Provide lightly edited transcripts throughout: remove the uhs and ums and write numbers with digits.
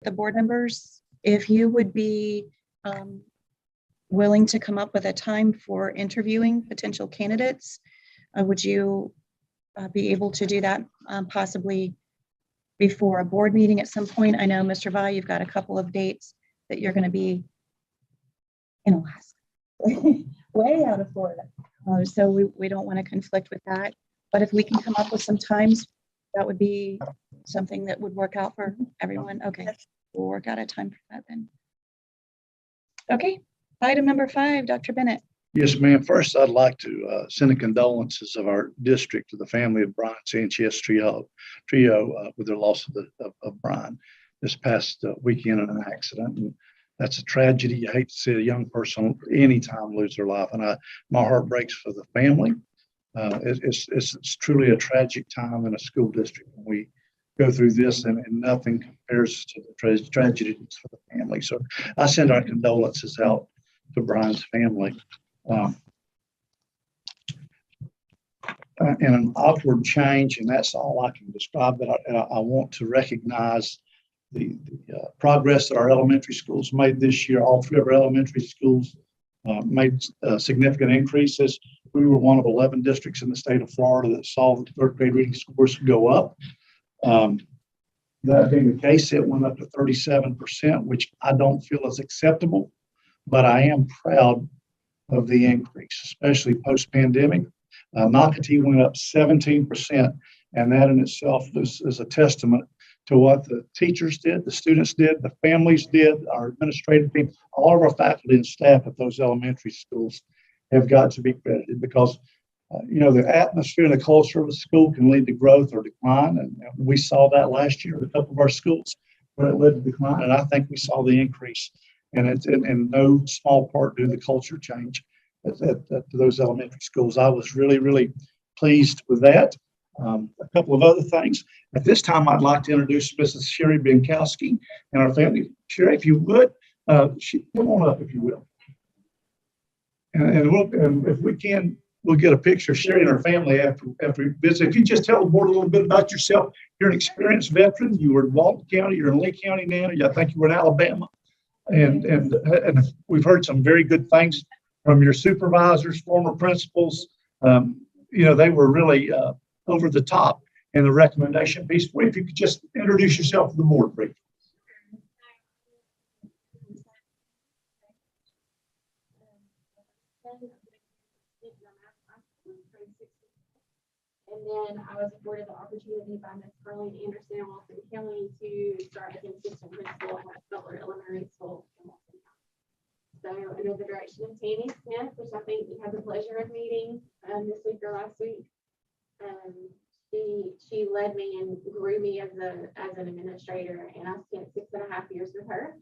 the board members, if you would be willing to come up with a time for interviewing potential candidates, would you be able to do that possibly before a board meeting at some point? I know, Mr. Vi, you've got a couple of dates that you're going to be in Alaska, way out of Florida. So we don't want to conflict with that. But if we can come up with some times, that would be something that would work out for everyone. Okay, we'll work out a time for that then. Okay, item number 5, Dr. Bennett. Yes, ma'am. First, I'd like to send the condolences of our district to the family of Brian Sanchez Trio with their loss of Brian this past weekend in an accident. And that's a tragedy. You hate to see a young person anytime lose their life. And my heart breaks for the family. It's truly a tragic time in a school district when we go through this, and nothing compares to the tragedy for the family. So I send our condolences out to Brian's family. And an awkward change, and that's all I can describe. But I want to recognize the progress that our elementary schools made this year. All 3 of our elementary schools made significant increases. We were one of 11 districts in the state of Florida that saw the 3rd grade reading scores go up. That being the case, it went up to 37%, which I don't feel is acceptable, but I am proud of the increase, especially post-pandemic. NACATI went up 17%, and that in itself is a testament to what the teachers did, the students did, the families did, our administrative team, all of our faculty and staff at those elementary schools have got to be credited, because the atmosphere and the culture of a school can lead to growth or decline. And we saw that last year at a couple of our schools where it led to decline. And I think we saw the increase, and it's in no small part due to the culture change at those elementary schools. I was really, really pleased with that. A couple of other things. At this time, I'd like to introduce Mrs. Sherry Binkowski and our family. Sherry, if you would, come on up, if you will. And if we can, we'll get a picture of Sherry and her family after we visit. If you just tell the board a little bit about yourself. You're an experienced veteran. You were in Walton County. You're in Lee County now. I think you were in Alabama. And we've heard some very good things from your supervisors, former principals. They were really over the top in the recommendation piece. If you could just introduce yourself to the board briefly. And then I was afforded the opportunity by Ms. Carleen Anderson in Walton County to start as an assistant principal at Butler Elementary School in Walton County. So under the direction of Tammy Smith, which I think you had the pleasure of meeting this week or last week, she led me and grew me as an administrator, and I spent 6.5 years with her.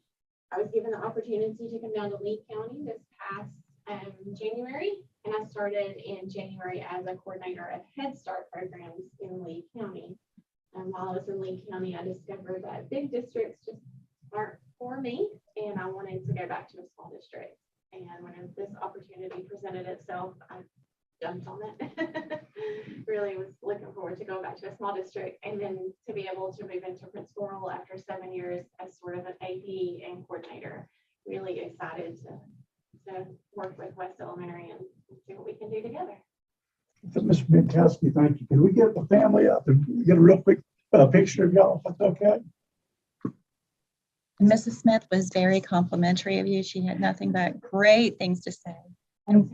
I was given the opportunity to come down to Lee County this past January, and I started in January as a coordinator of Head Start programs in Lee County. And while I was in Lee County, I discovered that big districts just aren't for me, and I wanted to go back to a small district. And when this opportunity presented itself, I jumped on it. Really was looking forward to going back to a small district, and then to be able to move into principal role after 7 years as sort of an AD and coordinator. Really excited to work with West Elementary and see what we can do together. Mr. Binkowski, thank you. Can we get the family up and get a real quick picture of y'all, if that's okay? Mrs. Smith was very complimentary of you. She had nothing but great things to say. And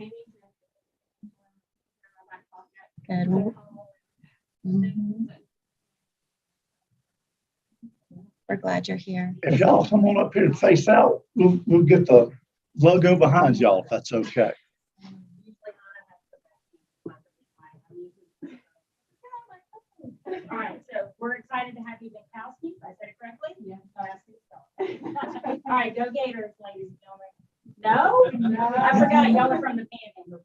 good. We're glad you're here. If y'all come on up here and face out, we'll get the logo behind y'all, if that's okay. All right, so we're excited to have you, Binkowski. If I said it correctly? Yeah. All right, go Gators, ladies and gentlemen. No, I forgot y'all are from the Panhandle.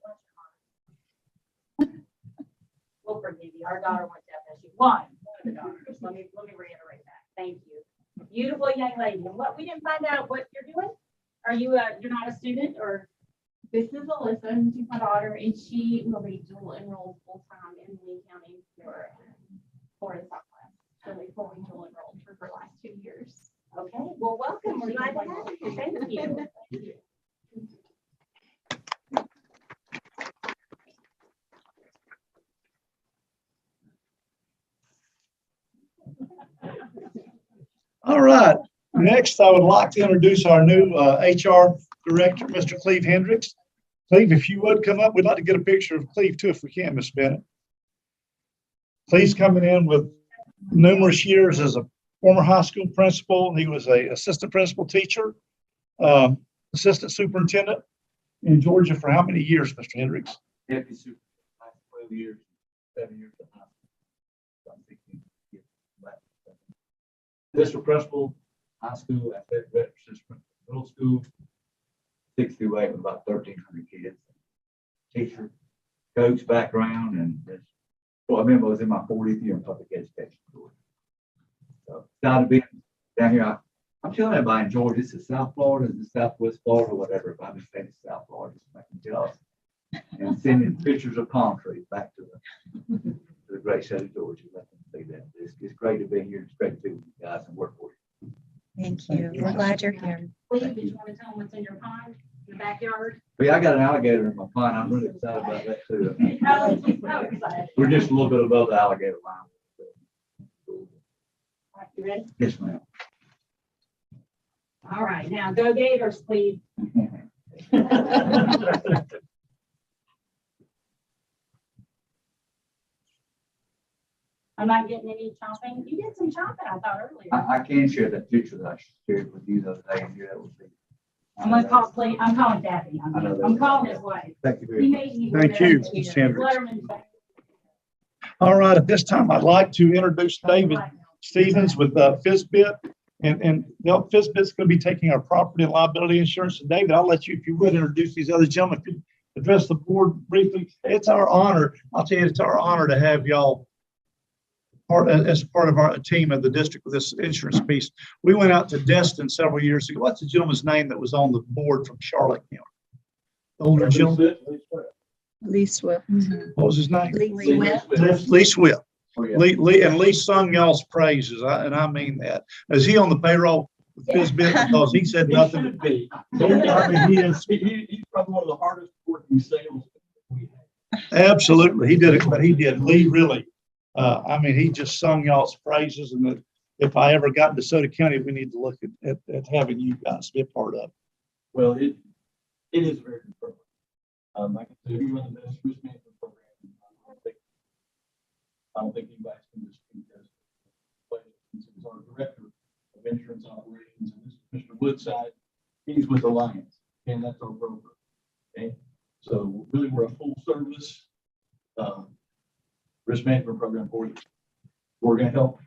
We'll forgive you. Our daughter went to FSU. One of the daughters. Let me reiterate that. Thank you. Beautiful young lady. What we didn't find out what you're doing. Are you you're not a student, or? This is Alyssa, she's my daughter, and she will be dual enrolled full time in Lee County for Florida Southwest. So we fully dual enrolled for her last 2 years. Okay, well, welcome. We're glad to have you. Thank you. All right, next I would like to introduce our new HR Director, Mr. Cleve Hendricks. Cleve, if you would come up, we'd like to get a picture of Cleve too, if we can, Ms. Bennett. Cleve's coming in with numerous years as a former high school principal. He was a assistant principal teacher, assistant superintendent in Georgia for how many years, Mr. Hendricks? Deputy super, 12 years, 7 years. District principal, high school, athletic director, assistant, middle school, 6 through 8 with about 1,300 kids. Teacher, coach background, and well, I remember I was in my 40th year in public education. So excited to be down here. I'm telling everybody in Georgia, this is South Florida, this is Southwest Florida, whatever. If I'm just saying it's South Florida, just making jealous. And sending pictures of palm trees back to the great state of Georgia. Let them see that. It's great to be here. It's great to be with you guys and work for you. Thank you. We're glad you're here. Cleve, did you want to tell them what's in your pond, in the backyard? But yeah, I got an alligator in my pond. I'm really excited about that too. Oh, she's so excited. We're just a little bit above the alligator line. All right, you ready? Yes, ma'am. All right, now go Gators, Cleve. I'm not getting any chopping. You did some chopping, I thought earlier. I can share that picture that I shared with you the other day, and here that would be. I'm gonna call Cleve. I'm calling Daffy. I know that. I'm calling his wife. Thank you very He much. made me. Thank you, Ms. Hendricks. Letterman. All right, at this time, I'd like to introduce David Stevens with Fizbit. And Fizbit's going to be taking our property and liability insurance. And David, I'll let you, if you would, introduce these other gentlemen. Could address the board briefly. It's our honor. I'll tell you, it's our honor to have y'all as part of our team of the district with this insurance piece. We went out to Destin several years ago. What's the gentleman's name that was on the board from Charlotte County? The older gentleman. Lee Swift. What was his name? Lee Swift. Oh, yeah. Lee sung y'all's praises, and I mean that. Is he on the payroll with Fizbit? Because he said He nothing. should be. I mean, he's probably one of the hardest working sales we have. Absolutely, he did it, but he did. Lee really, I mean, he just sung y'all's praises, and that if I ever got into DeSoto County, we need to look at having you guys be a part of it. Well, it is very good program. I can say we run the best risk management program. I don't think anybody's can dispute that. This is our director of insurance operations, and this is Mr. Woodside. He's with Alliance, and that's our broker. Okay, so really, we're a full service risk management program for you. We're going to help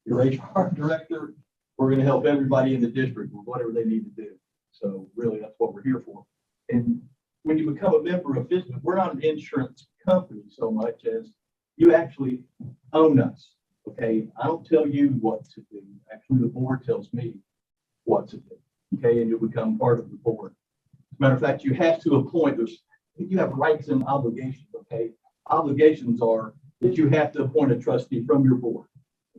your HR director. We're going to help everybody in the district with whatever they need to do. So really, that's what we're here for. And when you become a member of Fizbit, we're not an insurance company so much as you actually own us. Okay, I don't tell you what to do. Actually, the board tells me what to do. Okay, and you become part of the board. As a matter of fact, you have to appoint. You have rights and obligations. Okay, obligations are that you have to appoint a trustee from your board.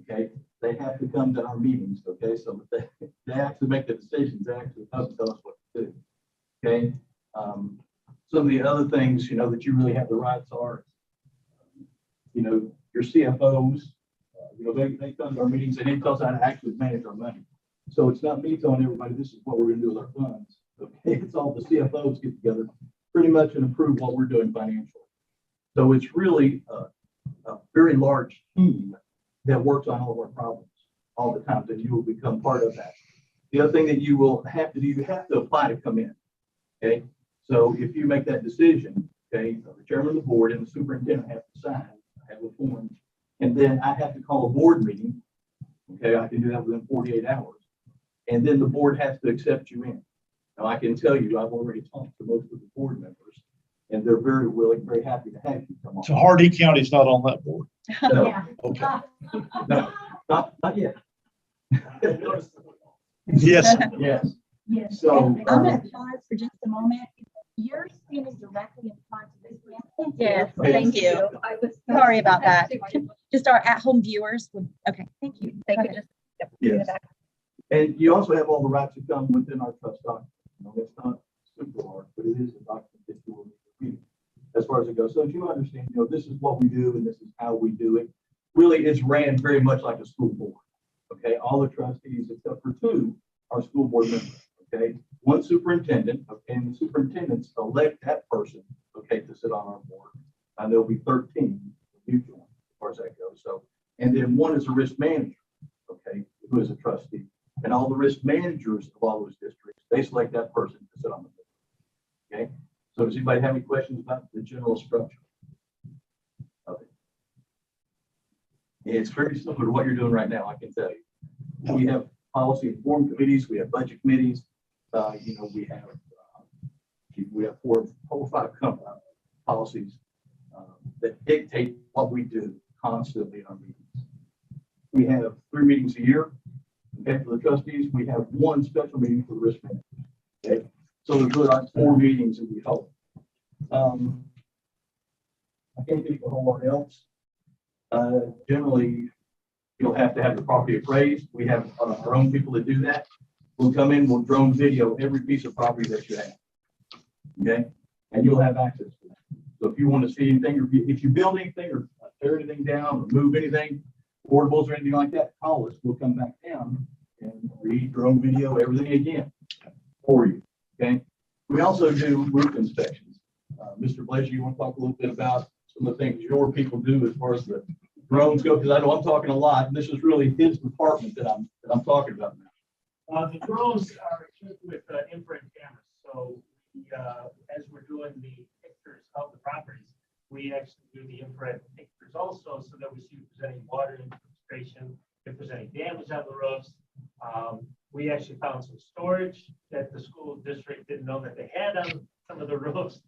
Okay, they have to come to our meetings. Okay, so they actually make the decisions. They actually come tell us what to do. Okay, some of the other things that you really have the rights are, your CFOs. They come to our meetings and they tell us how to actually manage our money. So it's not me telling everybody this is what we're going to do with our funds. Okay, it's all the CFOs get together pretty much and approve what we're doing financially. So it's really a very large team that works on all of our problems all the time, and you will become part of that. The other thing that you will have to do, you have to apply to come in. Okay, so if you make that decision, okay, the chairman of the board and the superintendent have to sign, have a form, and then I have to call a board meeting. Okay, I can do that within 48 hours. And then the board has to accept you in. Now, I can tell you, I've already talked to most of the board members, and they're very willing, very happy to have you come on. So Hardee County's not on that board. No, Yeah. Okay. no, not yet. Yes. Yes. Yes. So, I'm going to pause for just a moment. You're standing directly in front of this man. Yes, thank you. I was Sorry about that. Actually, Just our at-home viewers would, okay, thank you. They could just. Yes. And you also have all the rights that come within our trust document. You know, it's not super hard, but it is a document that you will read as far as it goes. So as you understand, you know, this is what we do and this is how we do it. Really, it's ran very much like a school board. Okay, all the trustees except for two are school board members. Okay, one superintendent, okay, and the superintendents elect that person, okay, to sit on our board. And there'll be 13 when you join, as far as that goes. So, and then one is a risk manager, okay, who is a trustee. And all the risk managers of all those districts, they select that person to sit on the board. Okay, so does anybody have any questions about the general structure? Okay. It's very similar to what you're doing right now, I can tell you. We have policy and form committees, we have budget committees, you know, we have four or five policies that dictate what we do constantly in our meetings. We have 3 meetings a year. Okay, for the trustees, we have 1 special meeting for the risk manager. Okay, so there's really like 4 meetings that we hold. I can't think of a whole lot else. Generally, you'll have to have the property appraised. We have our own people that do that. We'll come in, we'll drone video every piece of property that you have. Okay, and you'll have access to that. So if you want to see anything, or if you build anything or tear anything down or move anything, portables or anything like that, call us. We'll come back down and read drone video, everything again for you. Okay. We also do roof inspections. Mr. Blazer, you want to talk a little bit about some of the things your people do as far as the drones go? Because I know I'm talking a lot, and this is really his department that I'm talking about now. The drones are equipped with infrared cameras. So we, as we're doing the pictures of the properties, we actually do the infrared pictures also, so that we see if there's any water infiltration, if there's any damage on the roofs. We actually found some storage that the school district didn't know that they had on some of the roofs.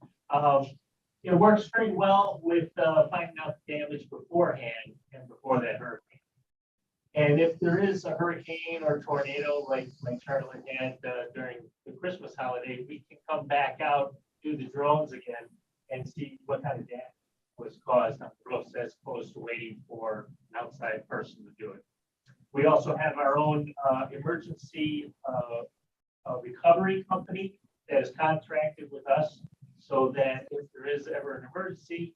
It works very well with finding out damage beforehand and before that hurricane. And if there is a hurricane or tornado like Charlotte had during the Christmas holiday, we can come back out, do the drones again, and see what kind of damage was caused on the roofs, as opposed to waiting for an outside person to do it. We also have our own emergency recovery company that is contracted with us, so that if there is ever an emergency,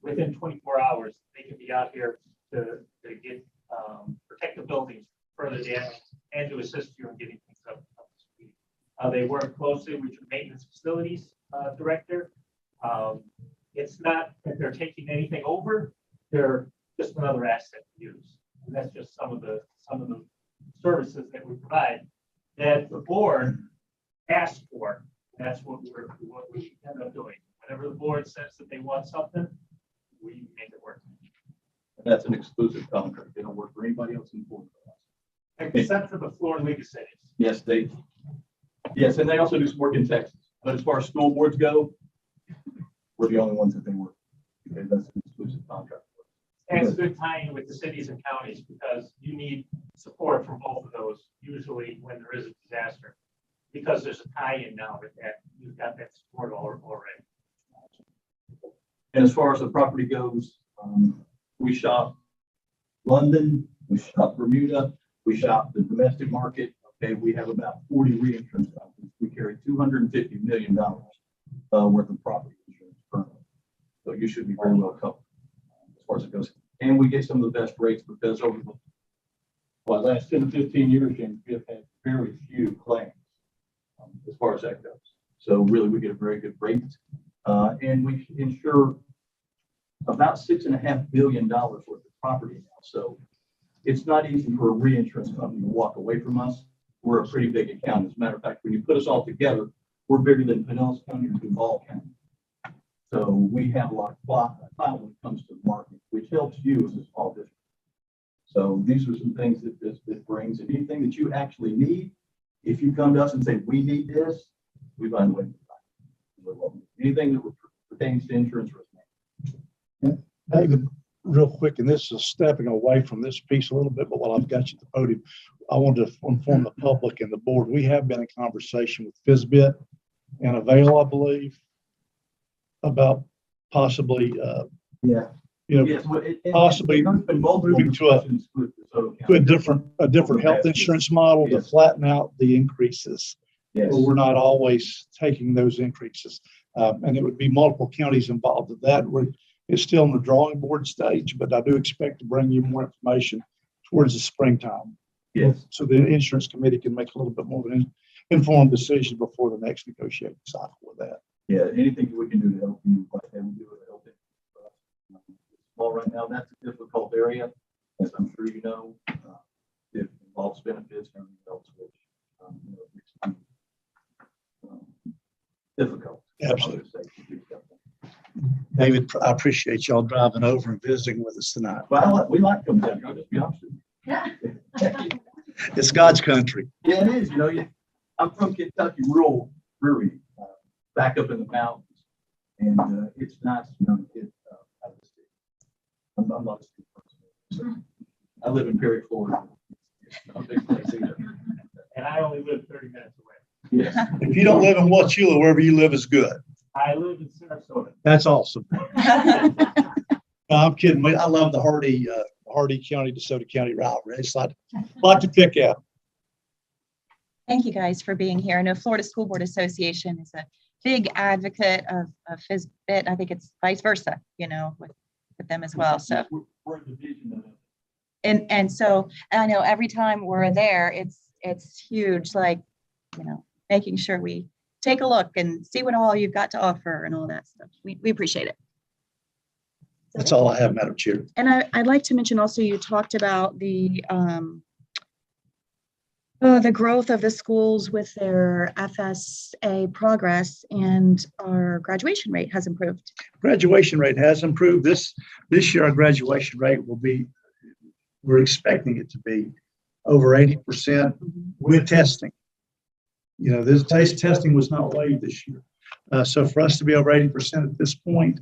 within 24 hours, they can be out here to get protect the buildings further damage and to assist you in getting things up to speed. They work closely with your maintenance facilities director. It's not that they're taking anything over; they're just another asset to use. And that's just some of the services that we provide that the board asked for. That's what we end up doing. Whenever the board says that they want something, we make it work. And that's an exclusive contract. They don't work for anybody else in the board. Except for the Florida League of Cities. Yes, yes, and they also do some work in Texas. But as far as school boards go, we're the only ones that they work. Okay, that's an exclusive contract. And it's a good tie-in with the cities and counties, because you need support from both of those usually when there is a disaster, because there's a tie-in now with that. You've got that support already. And as far as the property goes, we shop London, we shop Bermuda, we shop the domestic market. Okay, we have about 40 reinsurance companies. We carry $250 million worth of property insurance currently. So you should be very well covered as far as it goes. And we get some of the best rates, because over the last 10 to 15 years, James, we have had very few claims as far as that goes. So really, we get a very good rate. And we insure about $6.5 billion worth of property now. So it's not easy for a reinsurance company to walk away from us. We're a pretty big account. As a matter of fact, when you put us all together, we're bigger than Pinellas County or Duval County. So we have a lot of clout when it comes to the market, which helps you as a small district. So these are some things that this brings. And anything that you actually need, if you come to us and say, we need this, we find a way to buy it. Anything that pertains to insurance risk management. David, real quick, and this is stepping away from this piece a little bit, but while I've got you at the podium, I wanted to inform the public and the board. We have been in conversation with Fizbit and Avail, I believe, about possibly you know, Yes, well, possibly there's been multiple moving to a- discussions with DeSoto to County. a different health insurance model to Yes. flatten out the increases. Yes. But we're not always taking those increases. And it would be multiple counties involved with that. It's still in the drawing board stage, but I do expect to bring you more information towards the springtime. Yes. So the insurance committee can make a little bit more of an informed decision before the next negotiating cycle with that. Yeah, anything we can do to help you, like that, we do it to help it. Well, right now, that's a difficult area, as I'm sure you know. It involves benefits and everything else, which, you know, makes it, difficult. Absolutely. David, I appreciate y'all driving over and visiting with us tonight. Well, we like them down here, I'll just be honest with you. It's God's country. Yeah, it is, you know, I'm from Kentucky, rural, Brewery, back up in the mountains. And it's nice, you know, to get out of the city. I'm not a city person. I live in Perry, Florida. It's not a big place either. And I only live 30 minutes away. Yes. If you don't live in Wauchula, wherever you live is good. I live in Sarasota. That's awesome. No, I'm kidding. I love the Hardy County, DeSoto County rivalry. It's a lot to pick out. Thank you guys for being here. I know Florida School Board Association is a big advocate of FISBIT. I think it's vice versa, you know, with them as well. So We're a division of it. and so I know every time we're there, it's huge, like, you know, making sure we take a look and see what all you've got to offer and all that stuff. We appreciate it. That's all I have, Madam Chair. And I'd like to mention also, you talked about the growth of the schools with their FSA progress, and our graduation rate has improved. Graduation rate has improved. This year, our graduation rate will be, we're expecting it to be over 80% with testing. You know, this testing was not waived this year. So for us to be over 80% at this point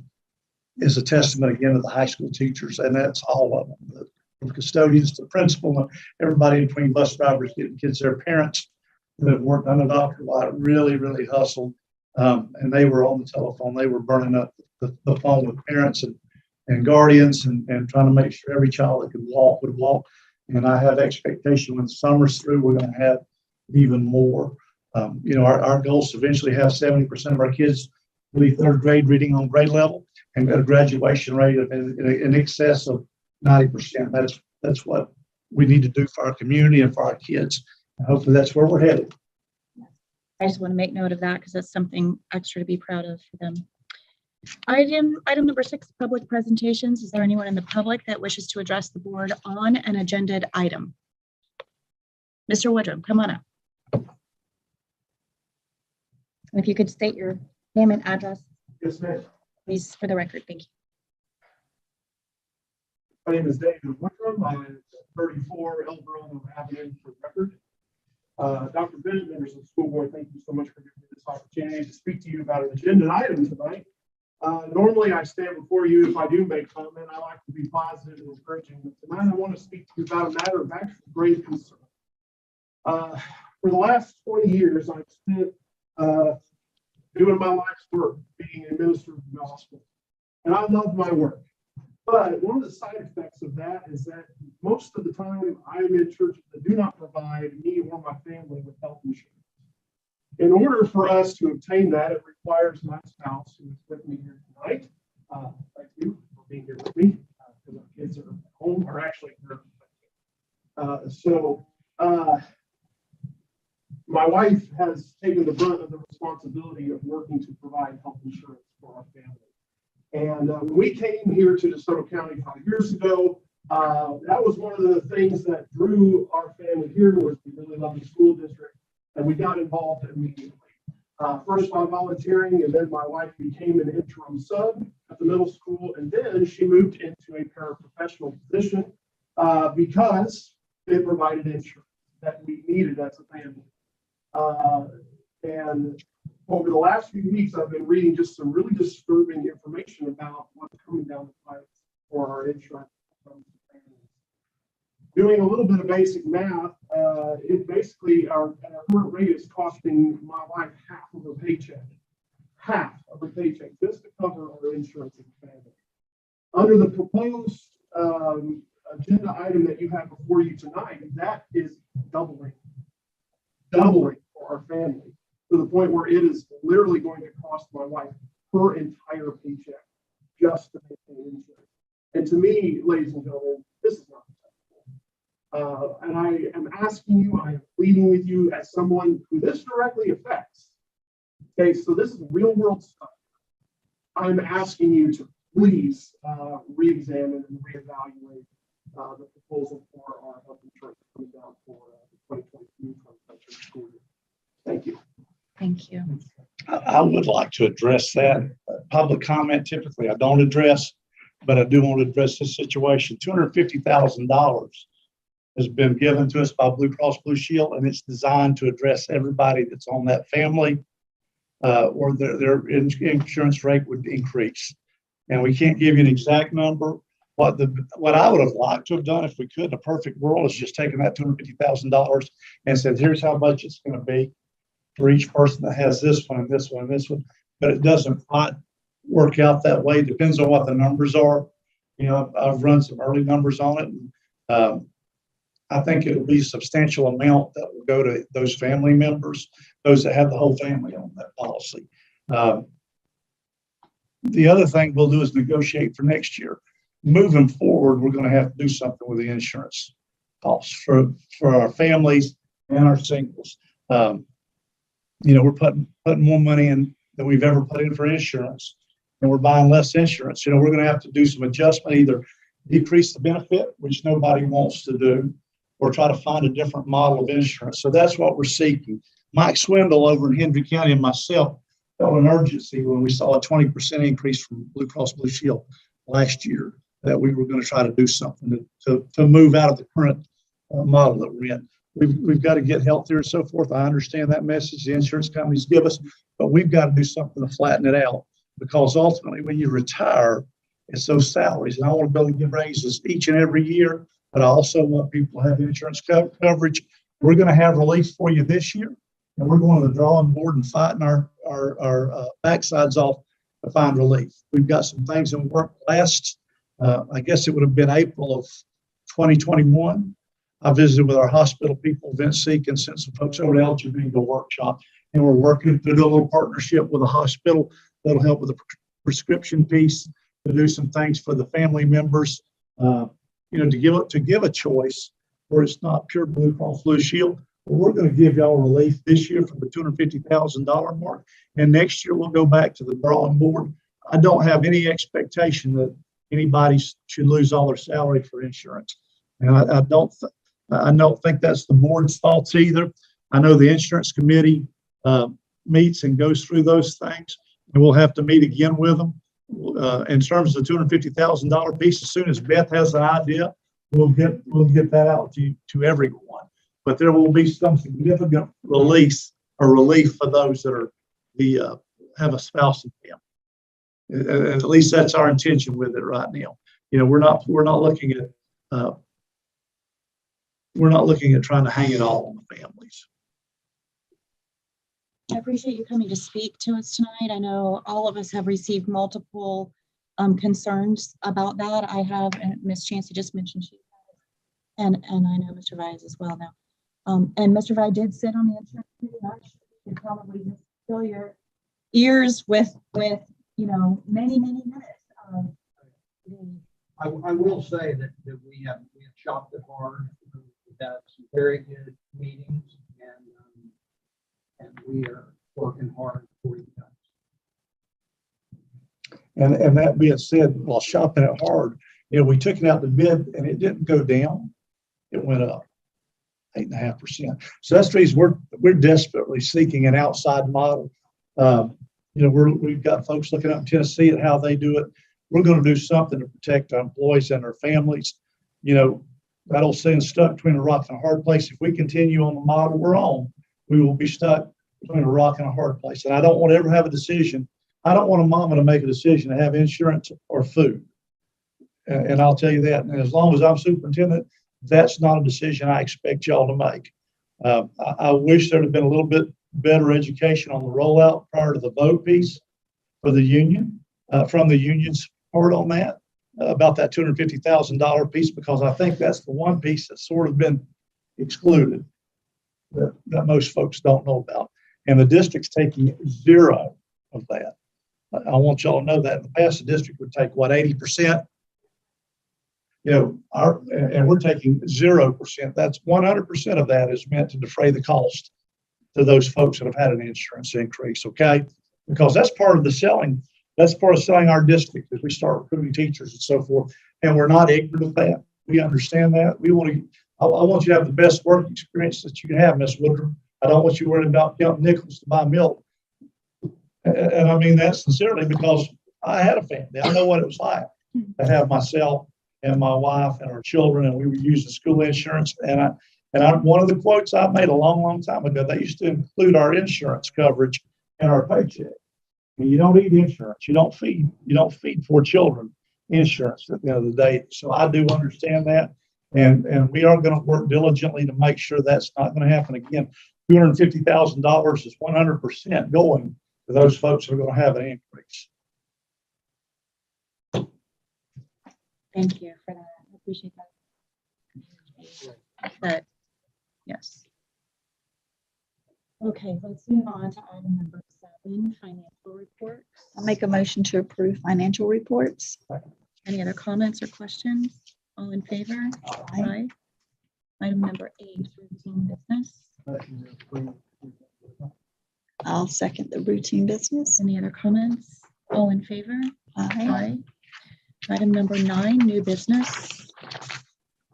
is a testament again to the high school teachers, and that's all of them. From custodians to principal, and everybody in between, bus drivers, getting kids, their parents that have worked on the doctor a lot, really, really hustled. And they were on the telephone. They were burning up the phone with parents and guardians and trying to make sure every child that could walk would walk. And I have expectation when summer's through, we're going to have even more. You know, our goal is to eventually have 70% of our kids leave third grade reading on grade level and a graduation rate of in excess of 90%. That's what we need to do for our community and for our kids. And hopefully that's where we're headed. I just want to make note of that because that's something extra to be proud of for them. Item number 6, public presentations. Is there anyone in the public that wishes to address the board on an agenda item? Mr. Woodrum, come on up. And if you could state your name and address, Yes, ma'am. please, for the record. Thank you. My name is David Woodrum. I'm at 34 El Dorado Avenue for the record. Dr. Bennett, members of the school board, thank you so much for giving me this opportunity to speak to you about an agenda item tonight. Normally I stand before you if I do make comment. I like to be positive and encouraging, but tonight I want to speak to you about a matter of actual grave concern. For the last 20 years, I've spent doing my life's work, being a minister of the gospel, and I love my work. But one of the side effects of that is that most of the time I'm in churches that do not provide me or my family with health insurance. In order for us to obtain that, it requires my spouse, who is with me here tonight. Thank you for being here with me, because our kids are home, or actually here. My wife has taken the brunt of the responsibility of working to provide health insurance for our family. And when we came here to DeSoto County 5 years ago, that was one of the things that drew our family here, was we really love the school district, and we got involved immediately. First by volunteering, and then my wife became an interim sub at the middle school, and then she moved into a paraprofessional position because it provided insurance that we needed as a family. And over the last few weeks, I've been reading just some really disturbing information about what's coming down the pipe for our insurance. Doing a little bit of basic math, it basically, our current rate is costing my wife half of her paycheck, just to cover our insurance as a family. Under the proposed agenda item that you have before you tonight, that is doubling for our family, to the point where it is literally going to cost my wife her entire paycheck just to maintain insurance. And to me, ladies and gentlemen, this is not acceptable. And I am asking you, I am pleading with you as someone who this directly affects. Okay, so this is real world stuff. I'm asking you to please re-examine and reevaluate the proposal for our health insurance coming down for the 2022-2023 school year. Thank you. Thank you. I would like to address that. Public comment typically I don't address, but I do want to address this situation. $250,000 has been given to us by Blue Cross Blue Shield, and it's designed to address everybody that's on that family or their insurance rate would increase. And we can't give you an exact number. What I would have liked to have done if we could in a perfect world is just taken that $250,000 and said, here's how much it's going to be for each person that has this one and this one and this one. But it doesn't quite work out that way. It depends on what the numbers are. You know, I've run some early numbers on it. And, I think it will be a substantial amount that will go to those family members, those that have the whole family on that policy. The other thing we'll do is negotiate for next year. Moving forward, we're going to have to do something with the insurance costs for our families and our singles. You know, we're putting more money in than we've ever put in for insurance, and we're buying less insurance. You know, we're going to have to do some adjustment, either decrease the benefit, which nobody wants to do, or try to find a different model of insurance. So that's what we're seeking. Mike Swindle over in Hendry County and myself felt an urgency when we saw a 20% increase from Blue Cross Blue Shield last year, that we were going to try to do something to move out of the current model that we're in. We've got to get healthier and so forth. I understand that message the insurance companies give us, but we've got to do something to flatten it out, because ultimately when you retire, it's those salaries. And I want to be able to give raises each and every year, but I also want people to have insurance coverage. We're going to have relief for you this year, and we're going to the drawing board and fighting our backsides off to find relief. We've got some things in work. I guess it would have been April of 2021. I visited with our hospital people, Vince Seek, and sent some folks over to LGBT to workshop, and we're working to do a little partnership with a hospital that'll help with the prescription piece, to do some things for the family members. You know, to give a choice where it's not pure Blue Cross Blue Shield. But we're going to give y'all relief this year from the $250,000 mark, and next year we'll go back to the drawing board. I don't have any expectation that anybody should lose all their salary for insurance, and I don't think that's the board's thoughts either. I know the insurance committee meets and goes through those things, and we'll have to meet again with them. In terms of the $250,000 piece, as soon as Beth has an idea, we'll get that out to everyone. But there will be some significant relief for those that are have a spouse and family. At least that's our intention with it right now. You know, we're not looking at trying to hang it all on the families. I appreciate you coming to speak to us tonight. I know all of us have received multiple concerns about that. I have, and Ms. Chancey just mentioned she has, and I know Mr. Vise as well now. And Mr. Vise did sit on the insurance committee. I'm sure you could probably just fill your ears with you know, many minutes. I will say that we have shopped it hard. We've had some very good meetings, and we are working hard for you guys. And that being said, while shopping it hard, you know, we took it out to bid and it didn't go down. It went up 8.5%. So that's the reason we're desperately seeking an outside model. You know, we've got folks looking up in Tennessee at how they do it. We're going to do something to protect our employees and their families. You know, that old saying, stuck between a rock and a hard place. If we continue on the model we're on, we will be stuck between a rock and a hard place. And I don't want to ever have a decision. I don't want a mama to make a decision to have insurance or food. And I'll tell you that. And as long as I'm superintendent, that's not a decision I expect y'all to make. I wish there'd have been a little bit better education on the rollout prior to the vote piece for the union, from the union's part on that. about that $250,000 piece, because I think that's the one piece that's sort of been excluded that most folks don't know about. And the district's taking zero of that. I want y'all to know that in the past, the district would take what, 80%? And we're taking 0%. That's 100% of that is meant to defray the cost to those folks that have had an insurance increase, okay? Because that's part of the selling. That's part of selling our district as we start recruiting teachers and so forth. And we're not ignorant of that. We understand that. I want you to have the best work experience that you can have, Miss Woodruff. I don't want you worried about counting nickels to buy milk. And I mean that sincerely, because I had a family. I know what it was like to have myself and my wife and our children, and we were using school insurance. And one of the quotes I made a long, long time ago, they used to include our insurance coverage in our paycheck. And you don't eat insurance. You don't feed 4 children insurance at the end of the day. So I do understand that. And we are going to work diligently to make sure that's not going to happen again. $250,000 is 100% going to those folks who are going to have an increase. Thank you for that. I appreciate that. Yes. Okay, let's move on to item number 7, financial reports. I'll make a motion to approve financial reports. Any other comments or questions? All in favor? Aye. Item number 8, routine business. I'll second the routine business. Any other comments? All in favor? Aye. Item number 9, new business.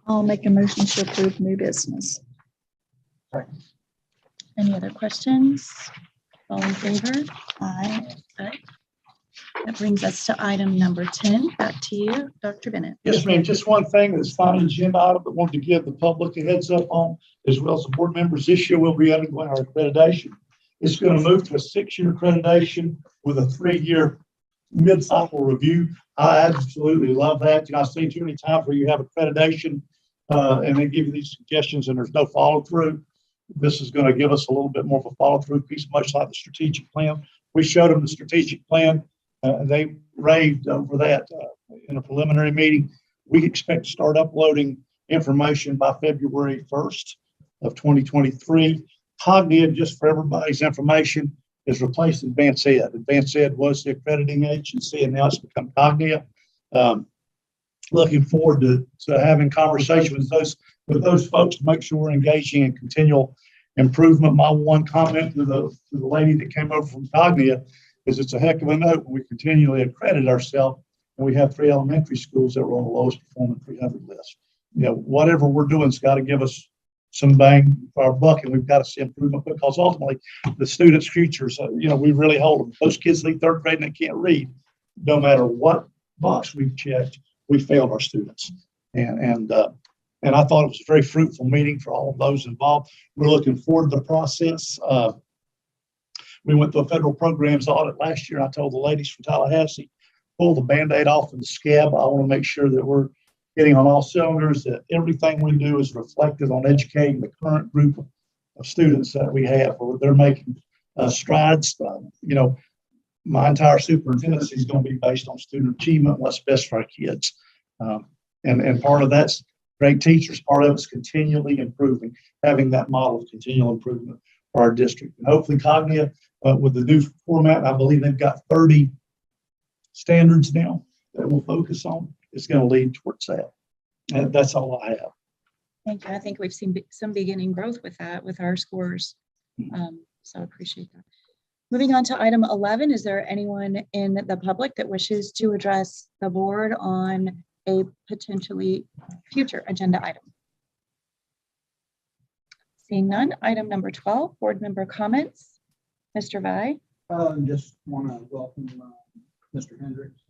I'll make a motion to approve new business. Any other questions? All in favor? Aye. Aye. That brings us to item number 10. Back to you, Dr. Bennett. Yes, ma'am. Just one thing that's not an agenda item, but wanted to give the public a heads up on, as well as the board members. This year we'll be undergoing our accreditation. It's going to move to a 6-year accreditation with a 3-year mid-cycle review. I absolutely love that. I've seen too many times where you have accreditation and they give you these suggestions and there's no follow through. This is going to give us a little bit more of a follow through piece, much like the strategic plan. We showed them the strategic plan. They raved over that in a preliminary meeting. We expect to start uploading information by February 1st of 2023. Cognia, just for everybody's information, is replaced Advanced Ed. Advanced Ed was the accrediting agency, and now it's become Cognia. Looking forward to having conversations with those folks to make sure we're engaging in continual improvement. My one comment to the lady that came over from Cognia is it's a heck of a note when we continually accredit ourselves, and we have 3 elementary schools that were on the lowest performing 300 list. Whatever we're doing has got to give us some bang for our buck, and we've got to see improvement, because ultimately the students' futures, we really hold them. Those kids leave 3rd grade and they can't read. No matter what box we've checked, we failed our students. And I thought it was a very fruitful meeting for all of those involved. We're looking forward to the process. We went through a federal programs audit last year. I told the ladies from Tallahassee, pull the Band-Aid off of the scab. I want to make sure that we're hitting on all cylinders, that everything we do is reflected on educating the current group of students that we have, where they're making strides. My entire superintendency is going to be based on student achievement, what's best for our kids. And part of that's great teachers. Part of it's continually improving, having that model of continual improvement for our district. And hopefully Cognia, with the new format, I believe they've got 30 standards now that we'll focus on. It's going to lead towards that. And that's all I have. Thank you. I think we've seen some beginning growth with that, with our scores. So I appreciate that. Moving on to item 11, is there anyone in the public that wishes to address the board on a potentially future agenda item? Seeing none, item number 12, board member comments. Mr. Vi. Just want to welcome Mr. Hendricks.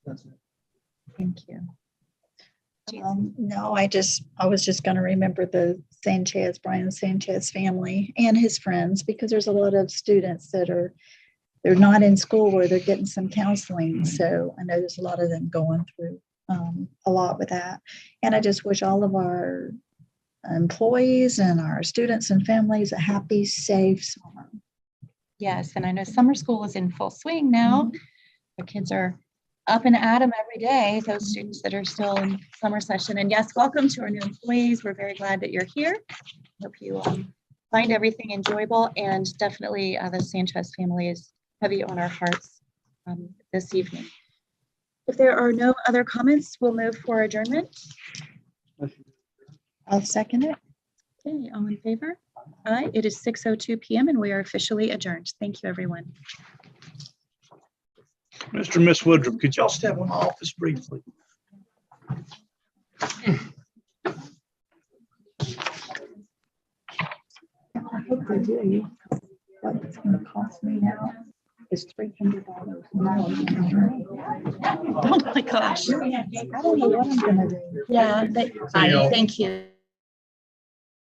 That's it. Thank you. No, I was just going to remember the Brian Sanchez family and his friends, because there's a lot of students that they're not in school where they're getting some counseling. So I know there's a lot of them going through a lot with that. And I just wish all of our employees and our students and families a happy, safe summer. Yes, and I know summer school is in full swing now. The kids are up and at 'em every day, those students that are still in summer session. And yes, welcome to our new employees. We're very glad that you're here. Hope you find everything enjoyable, and definitely the Sanchez family is heavy on our hearts this evening. If there are no other comments, we'll move for adjournment. I'll second it. Okay, all in favor? Aye, it is 6:02 PM and we are officially adjourned. Thank you, everyone. Mr. and Miss Woodruff, could y'all step in my office briefly? I hope they do. What it's gonna cost me now is $300. Oh my gosh. I don't know what I'm gonna do. Yeah, thank you.